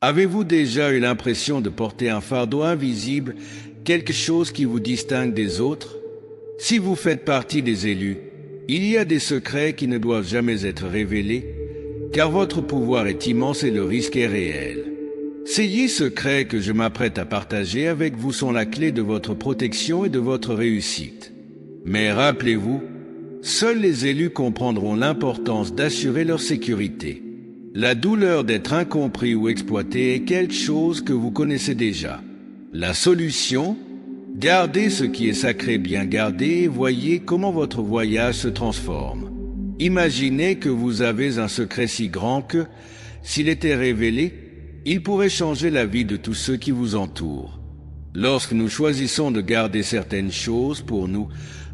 Avez-vous déjà eu l'impression de porter un fardeau invisible, quelque chose qui vous distingue des autres? Si vous faites partie des élus, il y a des secrets qui ne doivent jamais être révélés, car votre pouvoir est immense et le risque est réel. Ces secrets que je m'apprête à partager avec vous sont la clé de votre protection et de votre réussite. Mais rappelez-vous, seuls les élus comprendront l'importance d'assurer leur sécurité. La douleur d'être incompris ou exploité est quelque chose que vous connaissez déjà. La solution? Gardez ce qui est sacré bien gardé et voyez comment votre voyage se transforme. Imaginez que vous avez un secret si grand que, s'il était révélé, il pourrait changer la vie de tous ceux qui vous entourent. Lorsque nous choisissons de garder certaines choses pour nous,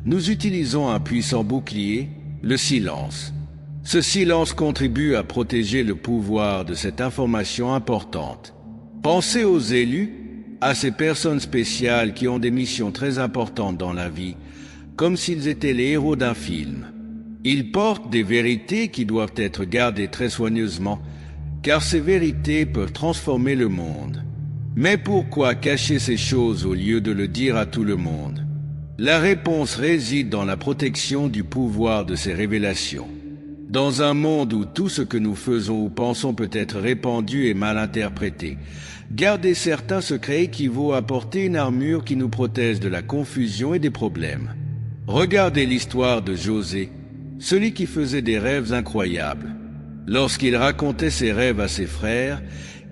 nous utilisons un puissant bouclier, le silence. Ce silence contribue à protéger le pouvoir de cette information importante. Pensez aux élus, à ces personnes spéciales qui ont des missions très importantes dans la vie, comme s'ils étaient les héros d'un film. Ils portent des vérités qui doivent être gardées très soigneusement, car ces vérités peuvent transformer le monde. Mais pourquoi cacher ces choses au lieu de le dire à tout le monde? La réponse réside dans la protection du pouvoir de ces révélations. Dans un monde où tout ce que nous faisons ou pensons peut être répandu et mal interprété, garder certains secrets équivaut à porter une armure qui nous protège de la confusion et des problèmes. Regardez l'histoire de José, celui qui faisait des rêves incroyables. Lorsqu'il racontait ses rêves à ses frères,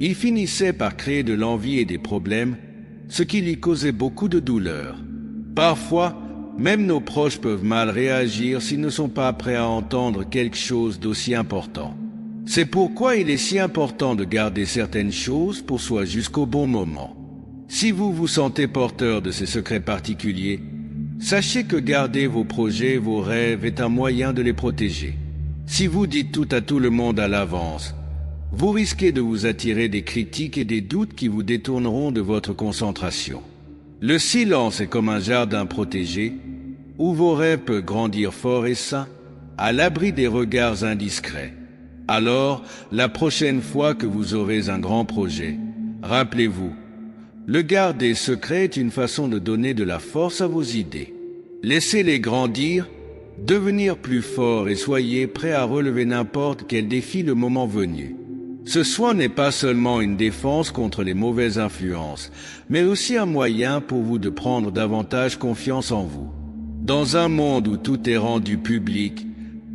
il finissait par créer de l'envie et des problèmes, ce qui lui causait beaucoup de douleur. Parfois, même nos proches peuvent mal réagir s'ils ne sont pas prêts à entendre quelque chose d'aussi important. C'est pourquoi il est si important de garder certaines choses pour soi jusqu'au bon moment. Si vous vous sentez porteur de ces secrets particuliers, sachez que garder vos projets, vos rêves est un moyen de les protéger. Si vous dites tout à tout le monde à l'avance, vous risquez de vous attirer des critiques et des doutes qui vous détourneront de votre concentration. Le silence est comme un jardin protégé, où vos rêves peuvent grandir forts et sains, à l'abri des regards indiscrets. Alors, la prochaine fois que vous aurez un grand projet, rappelez-vous, le garder secret est une façon de donner de la force à vos idées. Laissez-les grandir, devenir plus forts et soyez prêts à relever n'importe quel défi le moment venu. Ce soin n'est pas seulement une défense contre les mauvaises influences, mais aussi un moyen pour vous de prendre davantage confiance en vous. Dans un monde où tout est rendu public,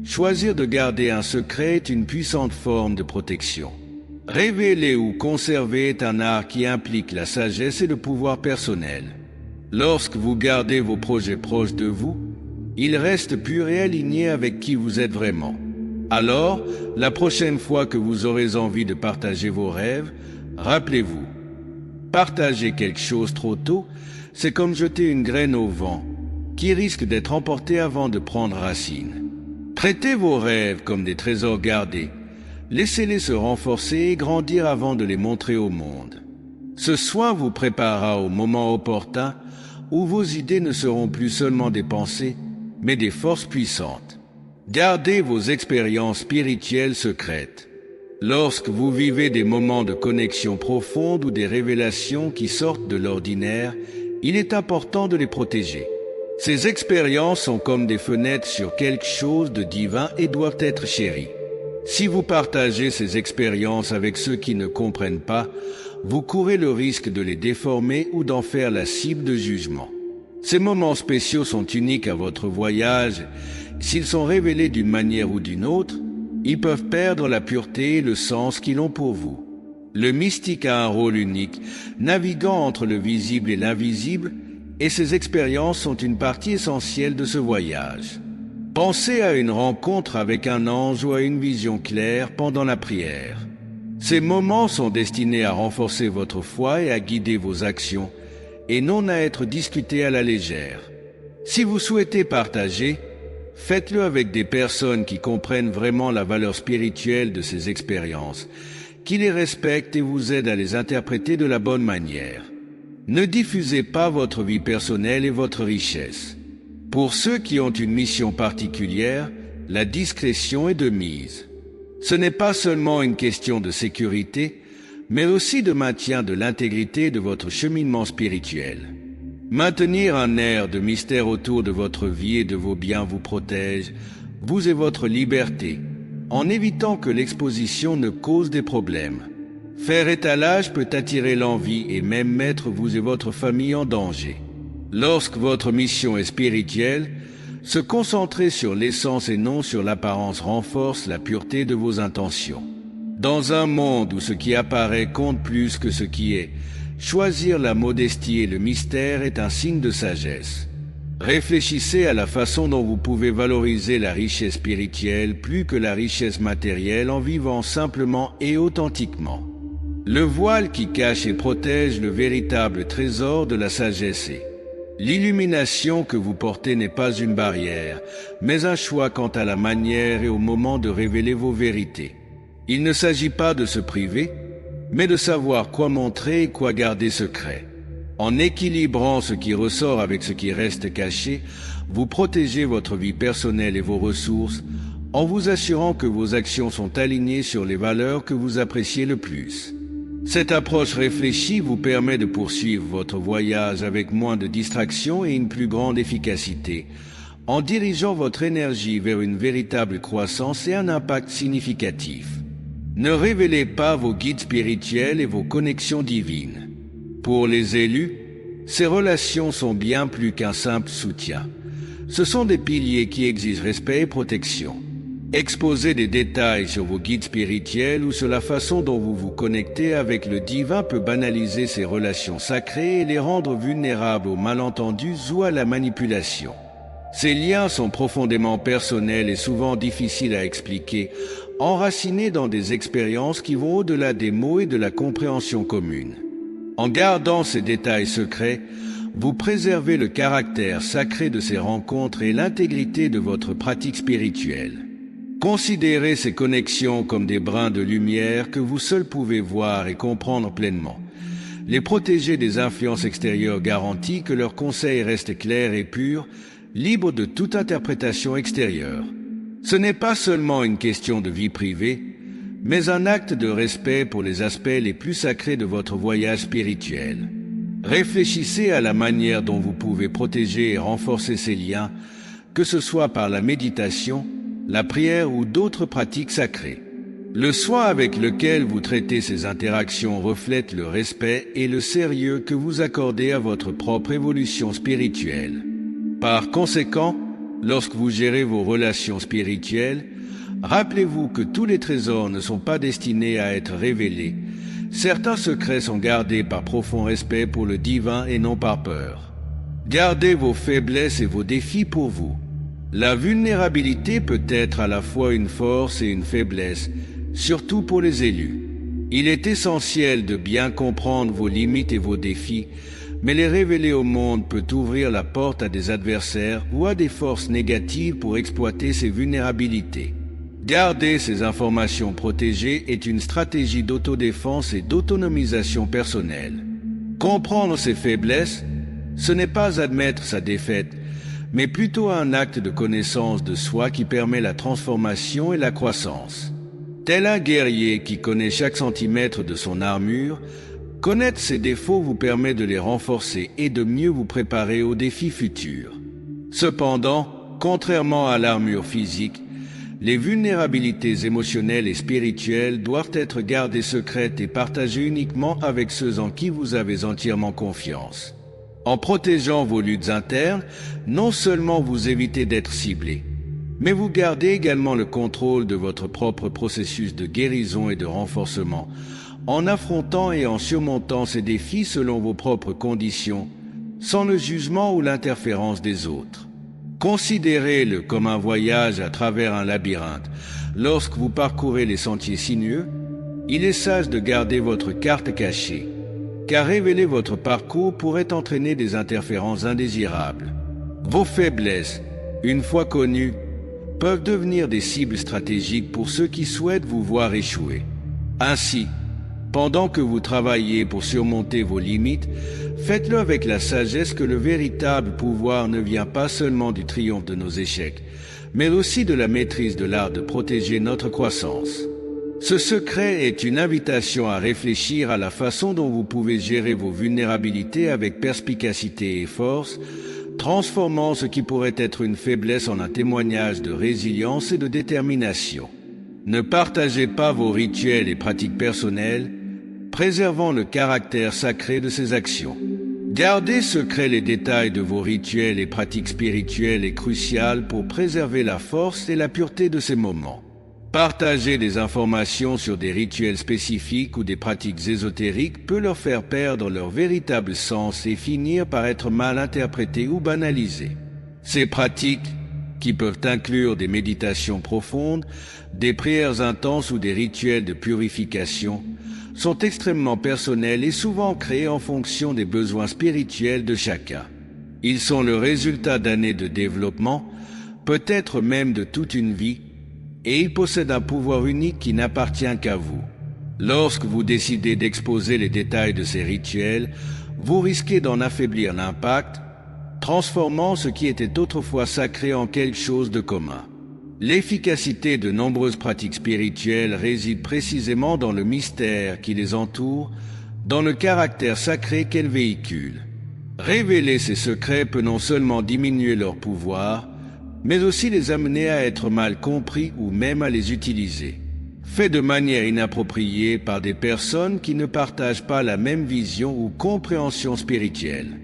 choisir de garder un secret est une puissante forme de protection. Révéler ou conserver est un art qui implique la sagesse et le pouvoir personnel. Lorsque vous gardez vos projets proches de vous, ils restent purs et alignés avec qui vous êtes vraiment. Alors, la prochaine fois que vous aurez envie de partager vos rêves, rappelez-vous, partager quelque chose trop tôt, c'est comme jeter une graine au vent, qui risque d'être emportée avant de prendre racine. Traitez vos rêves comme des trésors gardés, laissez-les se renforcer et grandir avant de les montrer au monde. Ce soin vous préparera au moment opportun où vos idées ne seront plus seulement des pensées, mais des forces puissantes. Gardez vos expériences spirituelles secrètes. Lorsque vous vivez des moments de connexion profonde ou des révélations qui sortent de l'ordinaire, il est important de les protéger. Ces expériences sont comme des fenêtres sur quelque chose de divin et doivent être chéries. Si vous partagez ces expériences avec ceux qui ne comprennent pas, vous courez le risque de les déformer ou d'en faire la cible de jugement. Ces moments spéciaux sont uniques à votre voyage. S'ils sont révélés d'une manière ou d'une autre, ils peuvent perdre la pureté et le sens qu'ils ont pour vous. Le mystique a un rôle unique, naviguant entre le visible et l'invisible, et ces expériences sont une partie essentielle de ce voyage. Pensez à une rencontre avec un ange ou à une vision claire pendant la prière. Ces moments sont destinés à renforcer votre foi et à guider vos actions, et non à être discutés à la légère. Si vous souhaitez partager, faites-le avec des personnes qui comprennent vraiment la valeur spirituelle de ces expériences, qui les respectent et vous aident à les interpréter de la bonne manière. Ne diffusez pas votre vie personnelle et votre richesse. Pour ceux qui ont une mission particulière, la discrétion est de mise. Ce n'est pas seulement une question de sécurité, mais aussi de maintien de l'intégrité de votre cheminement spirituel. Maintenir un air de mystère autour de votre vie et de vos biens vous protège, vous et votre liberté, en évitant que l'exposition ne cause des problèmes. Faire étalage peut attirer l'envie et même mettre vous et votre famille en danger. Lorsque votre mission est spirituelle, se concentrer sur l'essence et non sur l'apparence renforce la pureté de vos intentions. Dans un monde où ce qui apparaît compte plus que ce qui est, choisir la modestie et le mystère est un signe de sagesse. Réfléchissez à la façon dont vous pouvez valoriser la richesse spirituelle plus que la richesse matérielle en vivant simplement et authentiquement. Le voile qui cache et protège le véritable trésor de la sagesse est. L'illumination que vous portez n'est pas une barrière, mais un choix quant à la manière et au moment de révéler vos vérités. Il ne s'agit pas de se priver, mais de savoir quoi montrer et quoi garder secret. En équilibrant ce qui ressort avec ce qui reste caché, vous protégez votre vie personnelle et vos ressources en vous assurant que vos actions sont alignées sur les valeurs que vous appréciez le plus. Cette approche réfléchie vous permet de poursuivre votre voyage avec moins de distractions et une plus grande efficacité, en dirigeant votre énergie vers une véritable croissance et un impact significatif. Ne révélez pas vos guides spirituels et vos connexions divines. Pour les élus, ces relations sont bien plus qu'un simple soutien. Ce sont des piliers qui exigent respect et protection. Exposer des détails sur vos guides spirituels ou sur la façon dont vous vous connectez avec le divin peut banaliser ces relations sacrées et les rendre vulnérables aux malentendus ou à la manipulation. Ces liens sont profondément personnels et souvent difficiles à expliquer, enracinés dans des expériences qui vont au-delà des mots et de la compréhension commune. En gardant ces détails secrets, vous préservez le caractère sacré de ces rencontres et l'intégrité de votre pratique spirituelle. Considérez ces connexions comme des brins de lumière que vous seuls pouvez voir et comprendre pleinement. Les protéger des influences extérieures garantit que leurs conseils restent clairs et purs, libres de toute interprétation extérieure. Ce n'est pas seulement une question de vie privée, mais un acte de respect pour les aspects les plus sacrés de votre voyage spirituel. Réfléchissez à la manière dont vous pouvez protéger et renforcer ces liens, que ce soit par la méditation, la prière ou d'autres pratiques sacrées. Le soin avec lequel vous traitez ces interactions reflète le respect et le sérieux que vous accordez à votre propre évolution spirituelle. Par conséquent, lorsque vous gérez vos relations spirituelles, rappelez-vous que tous les trésors ne sont pas destinés à être révélés. Certains secrets sont gardés par profond respect pour le divin et non par peur. Gardez vos faiblesses et vos défis pour vous. La vulnérabilité peut être à la fois une force et une faiblesse, surtout pour les élus. Il est essentiel de bien comprendre vos limites et vos défis, mais les révéler au monde peut ouvrir la porte à des adversaires ou à des forces négatives pour exploiter ces vulnérabilités. Garder ces informations protégées est une stratégie d'autodéfense et d'autonomisation personnelle. Comprendre ses faiblesses, ce n'est pas admettre sa défaite, mais plutôt un acte de connaissance de soi qui permet la transformation et la croissance. Tel un guerrier qui connaît chaque centimètre de son armure, connaître ses défauts vous permet de les renforcer et de mieux vous préparer aux défis futurs. Cependant, contrairement à l'armure physique, les vulnérabilités émotionnelles et spirituelles doivent être gardées secrètes et partagées uniquement avec ceux en qui vous avez entièrement confiance. En protégeant vos luttes internes, non seulement vous évitez d'être ciblés, mais vous gardez également le contrôle de votre propre processus de guérison et de renforcement, en affrontant et en surmontant ces défis selon vos propres conditions, sans le jugement ou l'interférence des autres. Considérez-le comme un voyage à travers un labyrinthe. Lorsque vous parcourez les sentiers sinueux, il est sage de garder votre carte cachée, car révéler votre parcours pourrait entraîner des interférences indésirables. Vos faiblesses, une fois connues, peuvent devenir des cibles stratégiques pour ceux qui souhaitent vous voir échouer. Ainsi, pendant que vous travaillez pour surmonter vos limites, faites-le avec la sagesse que le véritable pouvoir ne vient pas seulement du triomphe de nos échecs, mais aussi de la maîtrise de l'art de protéger notre croissance. Ce secret est une invitation à réfléchir à la façon dont vous pouvez gérer vos vulnérabilités avec perspicacité et force, transformant ce qui pourrait être une faiblesse en un témoignage de résilience et de détermination. Ne partagez pas vos rituels et pratiques personnelles, préservant le caractère sacré de ces actions. Garder secret les détails de vos rituels et pratiques spirituelles est crucial pour préserver la force et la pureté de ces moments. Partager des informations sur des rituels spécifiques ou des pratiques ésotériques peut leur faire perdre leur véritable sens et finir par être mal interprétées ou banalisées. Ces pratiques, qui peuvent inclure des méditations profondes, des prières intenses ou des rituels de purification, sont extrêmement personnels et souvent créés en fonction des besoins spirituels de chacun. Ils sont le résultat d'années de développement, peut-être même de toute une vie, et ils possèdent un pouvoir unique qui n'appartient qu'à vous. Lorsque vous décidez d'exposer les détails de ces rituels, vous risquez d'en affaiblir l'impact, transformant ce qui était autrefois sacré en quelque chose de commun. L'efficacité de nombreuses pratiques spirituelles réside précisément dans le mystère qui les entoure, dans le caractère sacré qu'elles véhiculent. Révéler ces secrets peut non seulement diminuer leur pouvoir, mais aussi les amener à être mal compris ou même à les utiliser. Fait de manière inappropriée par des personnes qui ne partagent pas la même vision ou compréhension spirituelle.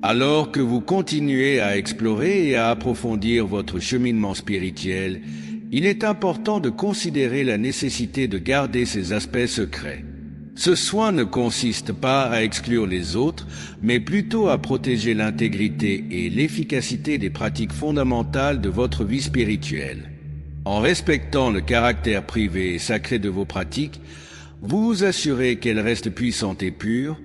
Alors que vous continuez à explorer et à approfondir votre cheminement spirituel, il est important de considérer la nécessité de garder ces aspects secrets. Ce soin ne consiste pas à exclure les autres, mais plutôt à protéger l'intégrité et l'efficacité des pratiques fondamentales de votre vie spirituelle. En respectant le caractère privé et sacré de vos pratiques, vous vous assurez qu'elles restent puissantes et pures,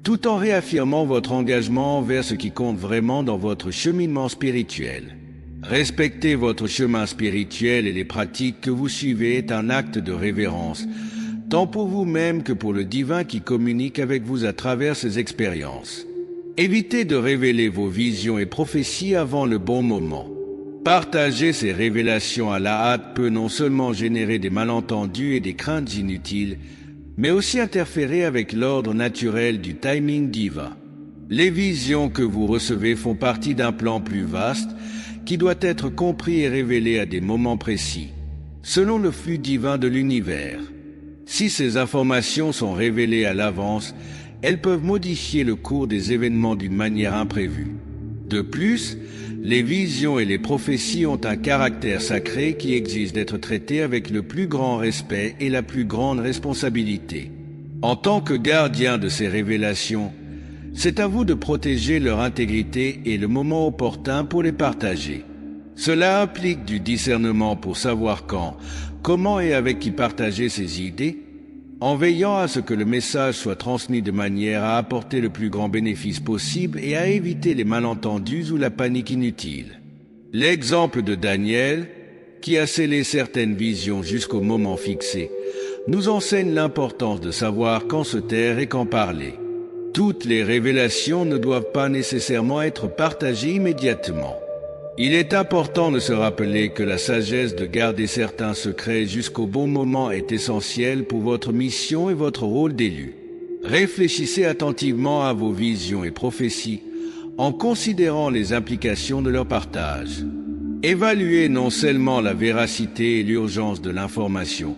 tout en réaffirmant votre engagement envers ce qui compte vraiment dans votre cheminement spirituel. Respecter votre chemin spirituel et les pratiques que vous suivez est un acte de révérence, tant pour vous-même que pour le divin qui communique avec vous à travers ces expériences. Évitez de révéler vos visions et prophéties avant le bon moment. Partager ces révélations à la hâte peut non seulement générer des malentendus et des craintes inutiles, mais aussi interférer avec l'ordre naturel du timing divin. Les visions que vous recevez font partie d'un plan plus vaste qui doit être compris et révélé à des moments précis, selon le flux divin de l'univers. Si ces informations sont révélées à l'avance, elles peuvent modifier le cours des événements d'une manière imprévue. De plus, les visions et les prophéties ont un caractère sacré qui exige d'être traité avec le plus grand respect et la plus grande responsabilité. En tant que gardien de ces révélations, c'est à vous de protéger leur intégrité et le moment opportun pour les partager. Cela implique du discernement pour savoir quand, comment et avec qui partager ces idées, en veillant à ce que le message soit transmis de manière à apporter le plus grand bénéfice possible et à éviter les malentendus ou la panique inutile. L'exemple de Daniel, qui a scellé certaines visions jusqu'au moment fixé, nous enseigne l'importance de savoir quand se taire et quand parler. Toutes les révélations ne doivent pas nécessairement être partagées immédiatement. Il est important de se rappeler que la sagesse de garder certains secrets jusqu'au bon moment est essentielle pour votre mission et votre rôle d'élu. Réfléchissez attentivement à vos visions et prophéties en considérant les implications de leur partage. Évaluez non seulement la véracité et l'urgence de l'information,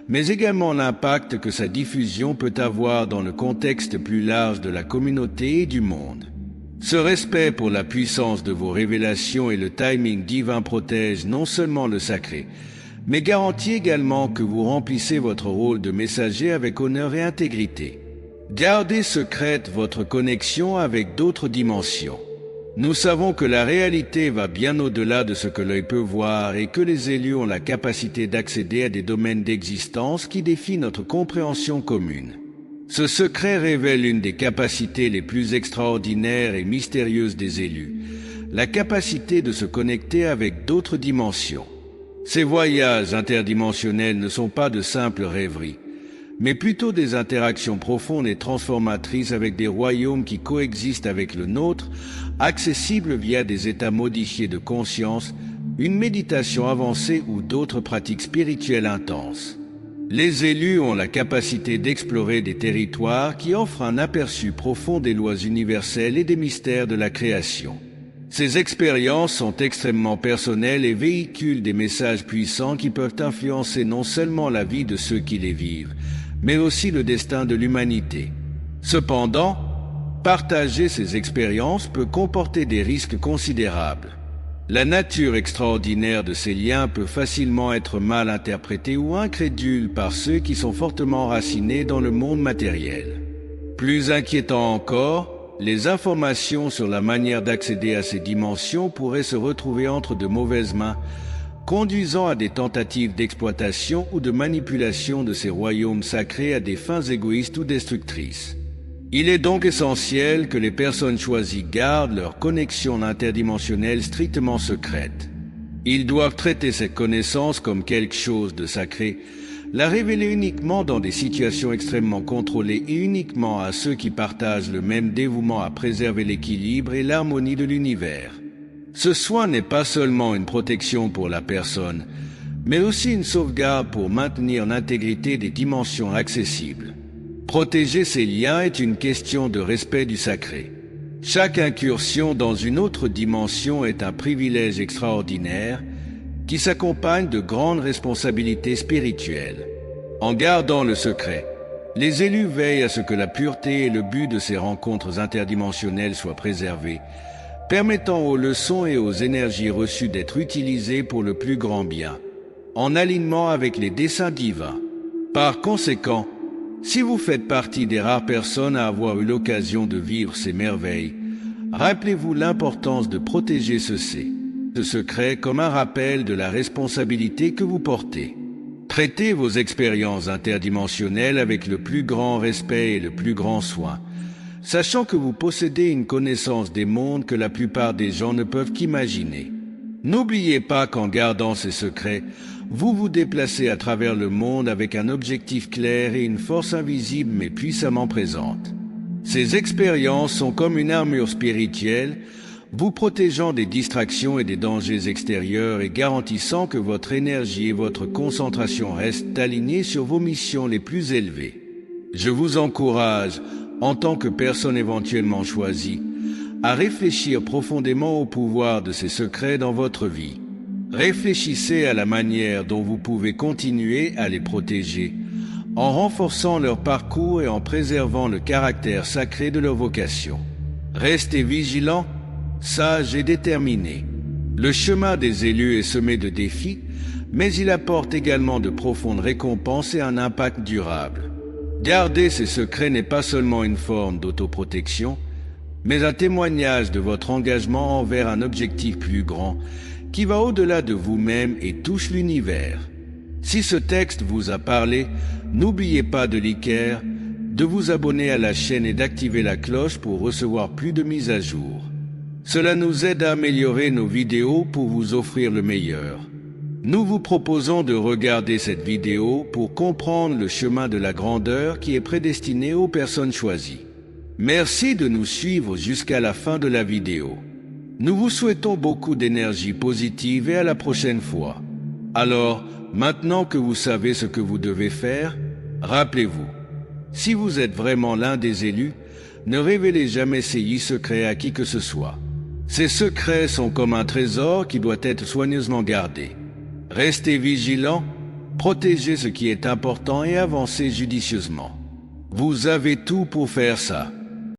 mais également l'impact que sa diffusion peut avoir dans le contexte plus large de la communauté et du monde. Ce respect pour la puissance de vos révélations et le timing divin protège non seulement le sacré, mais garantit également que vous remplissez votre rôle de messager avec honneur et intégrité. Gardez secrète votre connexion avec d'autres dimensions. Nous savons que la réalité va bien au-delà de ce que l'œil peut voir et que les élus ont la capacité d'accéder à des domaines d'existence qui défient notre compréhension commune. Ce secret révèle une des capacités les plus extraordinaires et mystérieuses des élus, la capacité de se connecter avec d'autres dimensions. Ces voyages interdimensionnels ne sont pas de simples rêveries, mais plutôt des interactions profondes et transformatrices avec des royaumes qui coexistent avec le nôtre, accessibles via des états modifiés de conscience, une méditation avancée ou d'autres pratiques spirituelles intenses. Les élus ont la capacité d'explorer des territoires qui offrent un aperçu profond des lois universelles et des mystères de la création. Ces expériences sont extrêmement personnelles et véhiculent des messages puissants qui peuvent influencer non seulement la vie de ceux qui les vivent, mais aussi le destin de l'humanité. Cependant, partager ces expériences peut comporter des risques considérables. La nature extraordinaire de ces liens peut facilement être mal interprétée ou incrédule par ceux qui sont fortement enracinés dans le monde matériel. Plus inquiétant encore, les informations sur la manière d'accéder à ces dimensions pourraient se retrouver entre de mauvaises mains, conduisant à des tentatives d'exploitation ou de manipulation de ces royaumes sacrés à des fins égoïstes ou destructrices. Il est donc essentiel que les personnes choisies gardent leur connexion interdimensionnelle strictement secrète. Ils doivent traiter cette connaissance comme quelque chose de sacré, la révéler uniquement dans des situations extrêmement contrôlées et uniquement à ceux qui partagent le même dévouement à préserver l'équilibre et l'harmonie de l'univers. Ce soin n'est pas seulement une protection pour la personne, mais aussi une sauvegarde pour maintenir l'intégrité des dimensions accessibles. Protéger ces liens est une question de respect du sacré. Chaque incursion dans une autre dimension est un privilège extraordinaire qui s'accompagne de grandes responsabilités spirituelles. En gardant le secret, les élus veillent à ce que la pureté et le but de ces rencontres interdimensionnelles soient préservés, permettant aux leçons et aux énergies reçues d'être utilisées pour le plus grand bien, en alignement avec les desseins divins. Par conséquent, si vous faites partie des rares personnes à avoir eu l'occasion de vivre ces merveilles, rappelez-vous l'importance de protéger ce secret comme un rappel de la responsabilité que vous portez. Traitez vos expériences interdimensionnelles avec le plus grand respect et le plus grand soin, sachant que vous possédez une connaissance des mondes que la plupart des gens ne peuvent qu'imaginer. N'oubliez pas qu'en gardant ces secrets, vous vous déplacez à travers le monde avec un objectif clair et une force invisible mais puissamment présente. Ces expériences sont comme une armure spirituelle, vous protégeant des distractions et des dangers extérieurs et garantissant que votre énergie et votre concentration restent alignées sur vos missions les plus élevées. Je vous encourage, en tant que personne éventuellement choisie, à réfléchir profondément au pouvoir de ces secrets dans votre vie. Réfléchissez à la manière dont vous pouvez continuer à les protéger, en renforçant leur parcours et en préservant le caractère sacré de leur vocation. Restez vigilants, sages et déterminés. Le chemin des élus est semé de défis, mais il apporte également de profondes récompenses et un impact durable. Garder ces secrets n'est pas seulement une forme d'autoprotection, mais un témoignage de votre engagement envers un objectif plus grand, qui va au-delà de vous-même et touche l'univers. Si ce texte vous a parlé, n'oubliez pas de liker, de vous abonner à la chaîne et d'activer la cloche pour recevoir plus de mises à jour. Cela nous aide à améliorer nos vidéos pour vous offrir le meilleur. Nous vous proposons de regarder cette vidéo pour comprendre le chemin de la grandeur qui est prédestiné aux personnes choisies. Merci de nous suivre jusqu'à la fin de la vidéo. Nous vous souhaitons beaucoup d'énergie positive et à la prochaine fois. Alors, maintenant que vous savez ce que vous devez faire, rappelez-vous, si vous êtes vraiment l'un des élus, ne révélez jamais ces secrets à qui que ce soit. Ces secrets sont comme un trésor qui doit être soigneusement gardé. Restez vigilants, protégez ce qui est important et avancez judicieusement. Vous avez tout pour faire ça.